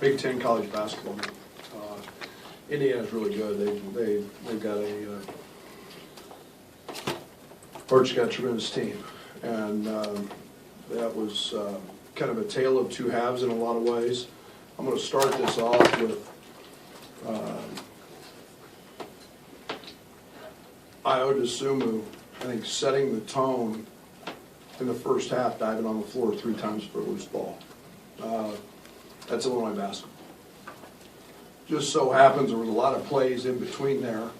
Big Ten college basketball. Indiana's really good. They've got Arch's got a tremendous team, and that was kind of a tale of two halves in a lot of ways. I'm going to start this off with Io DeSumo, I think, setting the tone in the first half, diving on the floor 3 times for a loose ball. That's Illinois basketball. Just so happens there was a lot of plays in between there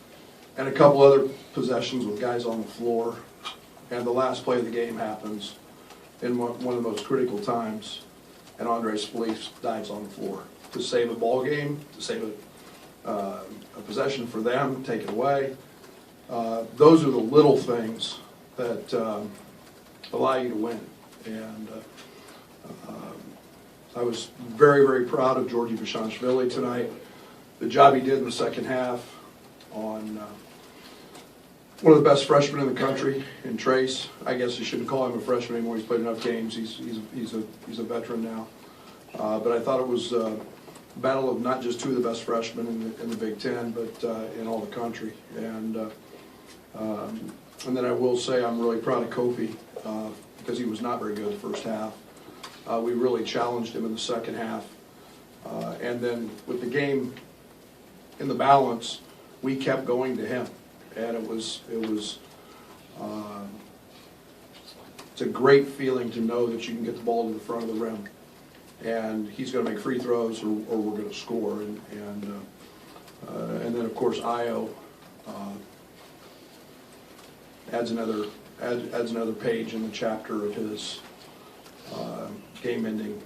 and a couple other possessions with guys on the floor, and the last play of the game happens in one of the most critical times, and Andres Feliz dives on the floor to save a ball game, to save a possession for them, take it away. Those are the little things that allow you to win. And I was very, very proud of Georgi Bashanishvili tonight. The job he did in the second half on one of the best freshmen in the country, in Trace. I guess you shouldn't call him a freshman anymore. He's played enough games. He's a veteran now. But I thought it was a battle of not just 2 of the best freshmen in the Big Ten, but in all the country. And then I will say I'm really proud of Kofi because he was not very good the first half. We really challenged him in the second half. And then with the game in the balance, we kept going to him. And it's a great feeling to know that you can get the ball to the front of the rim. And he's going to make free throws or we're going to score. And then, of course, Io adds another page in the chapter of his game-ending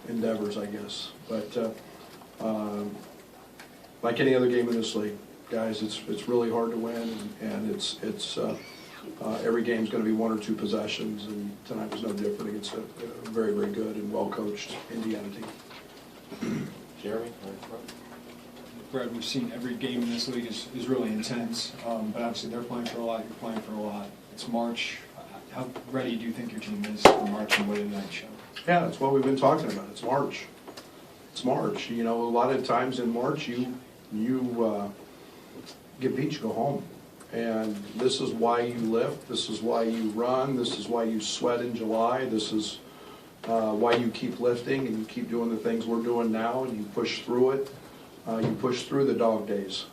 endeavors, I guess. But like any other game in this league, guys, it's really hard to win, and it's every game's going to be 1 or 2 possessions, and tonight was no different against a very, very good and well-coached Indiana team. Jeremy? Brad, we've seen every game in this league is really intense, but obviously they're playing for a lot, you're playing for a lot. It's March. How ready do you think your team is for March, and what did that show? Yeah, that's what we've been talking about. It's March. It's March. You know, a lot of times in March you get beat, you go home. And this is why you lift. This is why you run. This is why you sweat in July. This is why you keep lifting and you keep doing the things we're doing now, and you push through it. You push through the dog days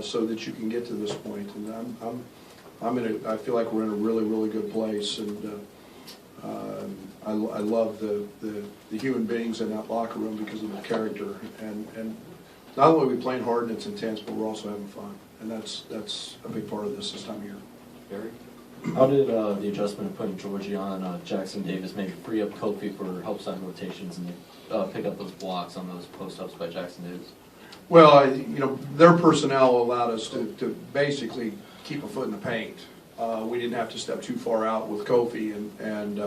so that you can get to this point. And I feel like we're in a really, really good place. And I love the human beings in that locker room because of their character. And not only are we playing hard and it's intense, but we're also having fun. And that's a big part of this time of year. Barry? How did the adjustment of putting Georgie on Jackson Davis maybe free up Kofi for help side rotations and pick up those blocks on those post-ups by Jackson Davis? Well, you know, their personnel allowed us to basically keep a foot in the paint. We didn't have to step too far out with Kofi, and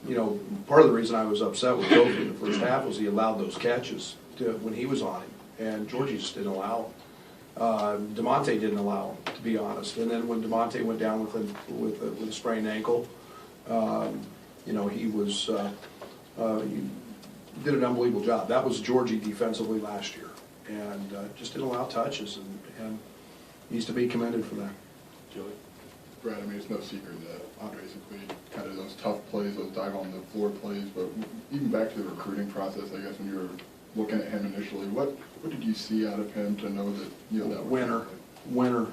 you know, part of the reason I was upset with Kofi in the first half was he allowed those catches when he was on him, and Georgie just didn't allow him. DeMonte didn't allow him, to be honest. And then when DeMonte went down with a sprained ankle, you know, he did an unbelievable job. That was Georgie defensively last year, and just didn't allow touches, and needs to be commended for that. Joey? Brad, I mean, it's no secret that Andres had played kind of those tough plays, those dive on the floor plays, but even back to the recruiting process, I guess, when you were looking at him initially, what did you see out of him to know that, you know, that was winner,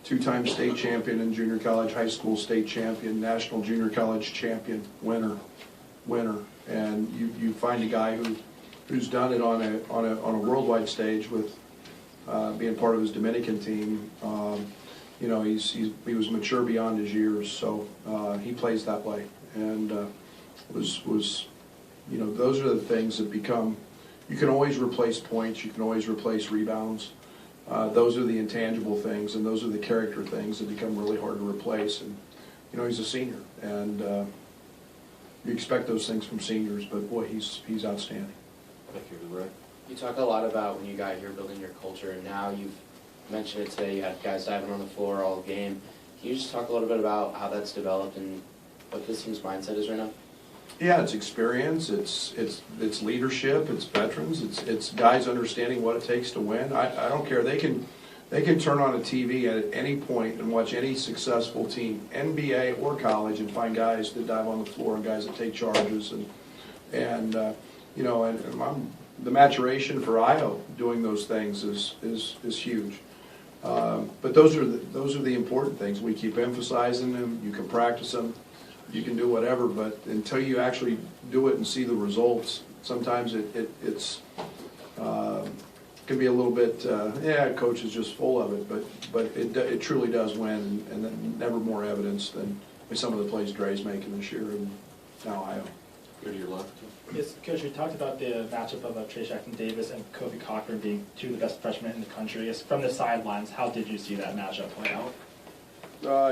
2-time state champion in junior college, high school state champion, national junior college champion, winner, and you find a guy who's done it on a worldwide stage with being part of his Dominican team. You know, he was mature beyond his years, so he plays that way, and was you know, those are the things that become. You can always replace points. You can always replace rebounds. Those are the intangible things, and those are the character things that become really hard to replace. And you know, he's a senior, and you expect those things from seniors, but boy, he's outstanding. Thank you, Ray. You talk a lot about when you got here building your culture, and now you've mentioned it today. You had guys diving on the floor all game. Can you just talk a little bit about how that's developed and what this team's mindset is right now? Yeah, it's experience, it's leadership, it's veterans, it's guys understanding what it takes to win. I don't care, they can turn on a TV at any point and watch any successful team, NBA or college, and find guys that dive on the floor and guys that take charges and you know, and the maturation for Io doing those things is huge. But those are the important things. We keep emphasizing them. You can practice them. You can do whatever, but until you actually do it and see the results, sometimes it's can be a little bit, coach is just full of it, but it truly does win, and then never more evidence than some of the plays Dre's making this year and now Io. Go to your left. Yes, Coach, you talked about the matchup of Trey Jackson-Davis and Kobe Cochran being two of the best freshmen in the country. Yes, from the sidelines, how did you see that matchup play out?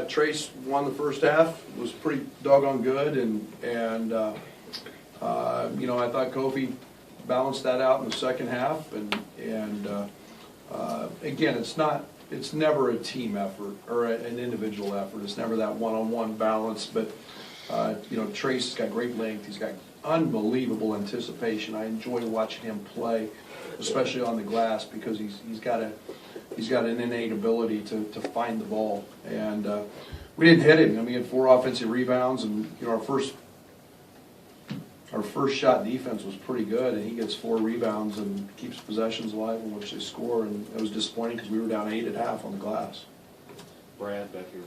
Trace won the first half, was pretty doggone good, and you know, I thought Kofi balanced that out in the second half, and again, it's never a team effort or an individual effort. It's never that one-on-one balance, but you know, Trace has got great length. He's got unbelievable anticipation. I enjoy watching him play, especially on the glass, because he's got an innate ability to find the ball. And we didn't hit him. I mean, he had 4 offensive rebounds, and you know, our first shot defense was pretty good, and he gets 4 rebounds and keeps possessions alive in which they score. And it was disappointing because we were down 8 at half on the glass. Brad, back here.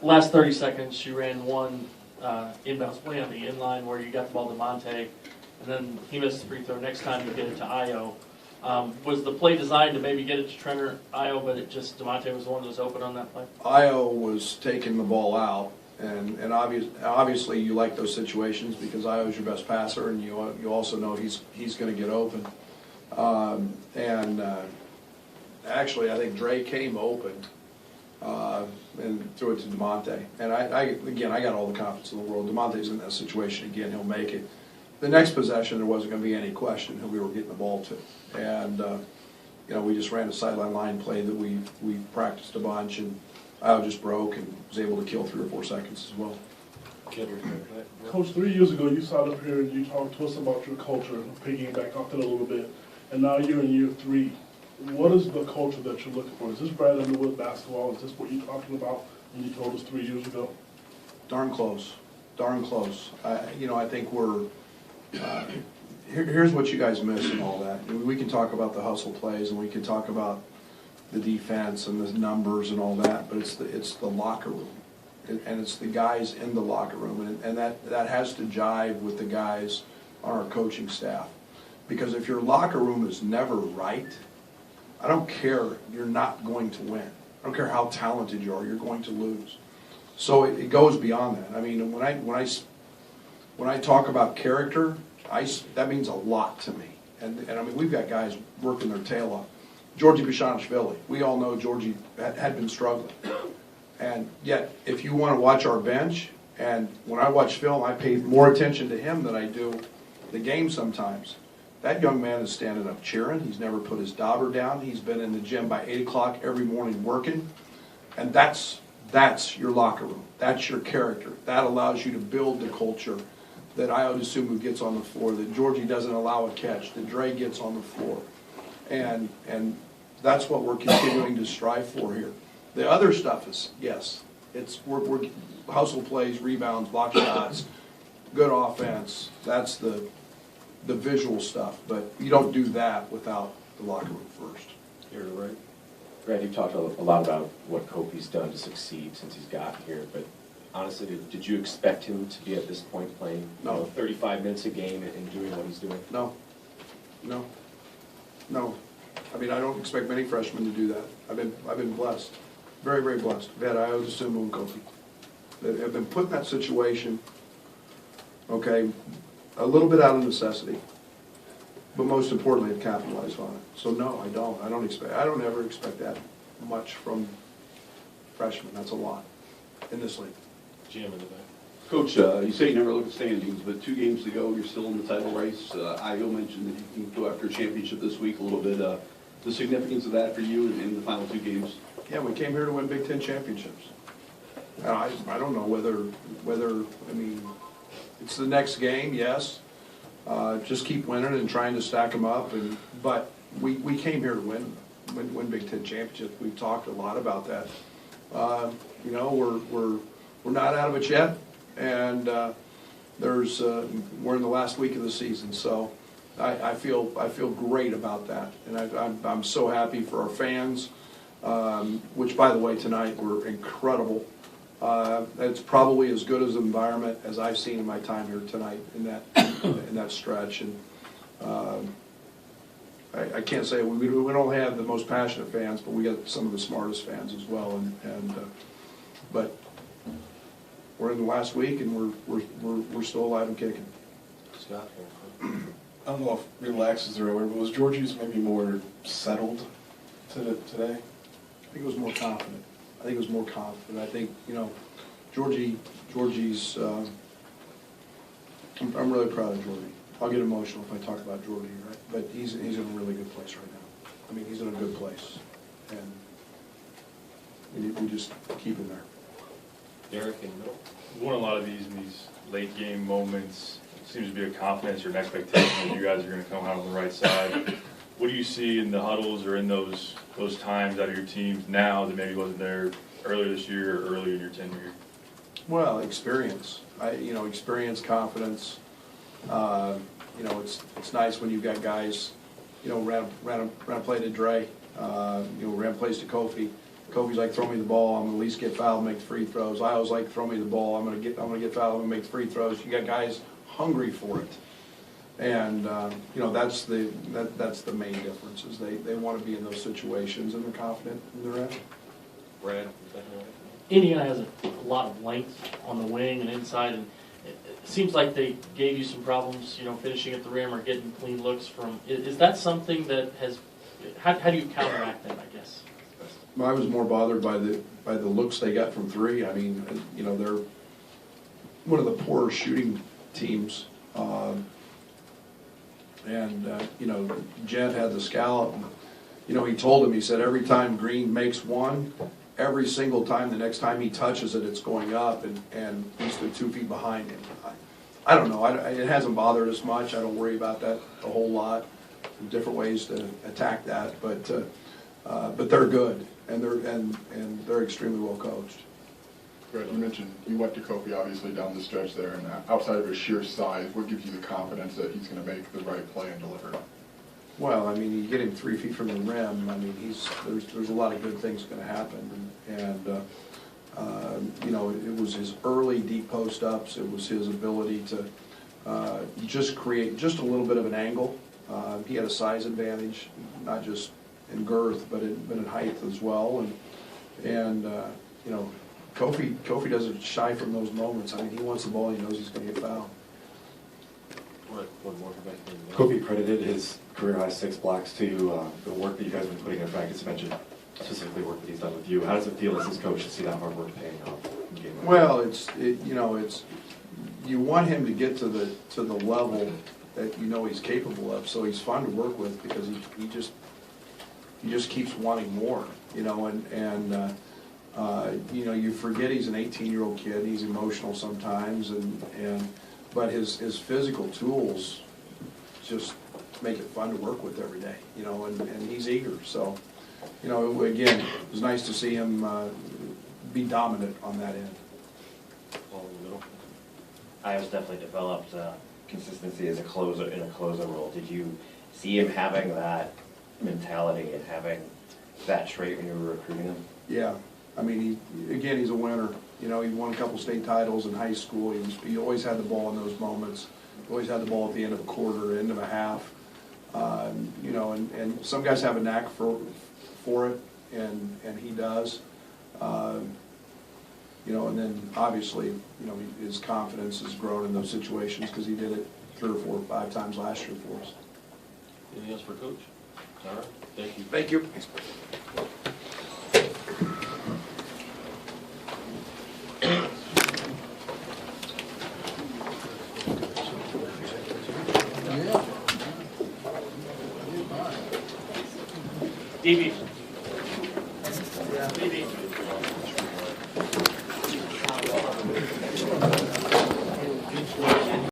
Last 30 seconds, you ran one inbounds play on the inline where you got the ball to Monte, and then he missed the free throw. Next time you get it to Io. Was the play designed to maybe get it to Trenner Io, but it just DeMonte was the one that was open on that play? Io was taking the ball out, and obviously you like those situations because Io's your best passer, and you also know he's going to get open. Actually, I think Dre came open and threw it to DeMonte. And I got all the confidence in the world. DeMonte's in that situation again; he'll make it. The next possession, there wasn't going to be any question who we were getting the ball to. And, you know, we just ran a sideline line play that we practiced a bunch, and I just broke and was able to kill 3 or 4 seconds as well. Coach, 3 years ago, you sat up here and you talked to us about your culture, picking back off it a little bit, and now you're in year 3. What is the culture that you're looking for? Is this Brad Underwood basketball? Is this what you're talking about when you told us 3 years ago? Darn close. Darn close. You know, I think we're here's what you guys miss and all that. We can talk about the hustle plays, and we can talk about the defense and the numbers and all that, but it's the locker room, and it's the guys in the locker room, and that has to jive with the guys on our coaching staff. Because if your locker room is never right, I don't care, you're not going to win. I don't care how talented you are, you're going to lose. So it goes beyond that. I mean, when I talk about character, that means a lot to me. And I mean, we've got guys working their tail off. Georgie Bishanishvili, we all know Georgie had been struggling. And yet, if you want to watch our bench, and when I watch film, I pay more attention to him than I do the game sometimes. That young man is standing up cheering. He's never put his dauber down. He's been in the gym by 8 o'clock every morning working. And that's your locker room. That's your character. That allows you to build the culture that Io DeSumo gets on the floor, that Georgie doesn't allow a catch, that Dre gets on the floor. And that's what we're continuing to strive for here. The other stuff is, yes, we're hustle plays, rebounds, block shots, good offense. That's the visual stuff, but you don't do that without the locker room first. Here to the right. Brad, you've talked a lot about what Kofi's done to succeed since he's gotten here, but honestly, did you expect him to be at this point playing 35 minutes a game and doing what he's doing? No. I mean, I don't expect many freshmen to do that. I've been blessed, very, very blessed. I've had Io DeSumo and Kofi that have been put in that situation, okay, a little bit out of necessity, but most importantly, have capitalized on it. So no, I don't. I don't ever expect that much from freshmen. That's a lot in this league. Jim in the back. Coach, you say you never look at standings, but 2 games to go, you're still in the title race. Io mentioned that you can go after a championship this week a little bit. The significance of that for you in the final 2 games? Yeah, we came here to win Big Ten championships. I don't know whether I mean, it's the next game, yes. Just keep winning and trying to stack them up, but we came here to win Big Ten championship. We've talked a lot about that. You know, we're not out of it yet, and we're in the last week of the season, so I feel great about that, and I'm so happy for our fans, which, by the way, tonight were incredible. It's probably as good as an environment as I've seen in my time here tonight in that stretch, and I can't say we don't have the most passionate fans, but we got some of the smartest fans as well, but we're in the last week and we're still alive and kicking. Scott? I don't know if relaxed is the right word, but was Georgie's maybe more settled today? I think it was more confident. I think, you know, Georgie's, I'm really proud of Georgie. I'll get emotional if I talk about Georgie, right? But he's in a really good place right now. I mean, he's in a good place. And we just keep him there. Derek and Middle? We won a lot of these in these late game moments. It seems to be a confidence or an expectation that you guys are going to come out on the right side. What do you see in the huddles or in those times out of your teams now that maybe wasn't there earlier this year or earlier in your tenure here? Well, experience. Experience, confidence. You know, it's nice when you've got guys, you know, ran a play to Dre, ran plays to Kofi. Kofi's like, throw me the ball, I'm gonna at least get fouled, make free throws. I always like, throw me the ball, I'm gonna get fouled, I'm gonna make free throws. You got guys hungry for it, and that's the main difference. Is they want to be in those situations and they're confident in their effort. Brad? Indiana has a lot of length on the wing and inside, and it seems like they gave you some problems, finishing at the rim or getting clean looks from. Is that something that has? How do you counteract that? I guess. I was more bothered by the looks they got from three. I mean, they're one of the poorer shooting teams, Jed had the scout. And, he told him, he said, every time Green makes one, every single time, the next time he touches it, it's going up, and he stood 2 feet behind him. I don't know. It hasn't bothered us much. I don't worry about that a whole lot. There's different ways to attack that, but they're good, and they're extremely well coached. Brett, you mentioned you went to Kofi obviously down the stretch there, and outside of his sheer size, what gives you the confidence that he's going to make the right play and deliver? Well, I mean, you get him 3 feet from the rim. I mean, there's a lot of good things going to happen, and it was his early deep post ups. It was his ability to just create just a little bit of an angle. He had a size advantage, not just in girth, but in height as well, and Kofi doesn't shy from those moments. I mean, he wants the ball, he knows he's going to get fouled. One more back in. Kofi credited his career-high 6 blocks to the work that you guys have been putting in practice. You mentioned specifically work that he's done with you. How does it feel as his coach to see that hard work paying off in game? Well, it's you want him to get to the level that he's capable of, so he's fun to work with because he just keeps wanting more, you forget he's an 18-year-old kid. He's emotional sometimes, but his physical tools just make it fun to work with every day, and he's eager. So, again, it was nice to see him be dominant on that end. Ball in the middle. Iowa's definitely developed consistency as a closer in a closer role. Did you see him having that mentality and having that trait when you were recruiting him? Yeah. I mean, he's a winner. He won a couple state titles in high school. He always had the ball in those moments. He always had the ball at the end of a quarter, end of a half. And some guys have a knack for it, and he does. And then obviously, his confidence has grown in those situations because he did it 3 or 4 or 5 times last year for us. Anything else for Coach? All right. Thank you. Thank you. DB. DB.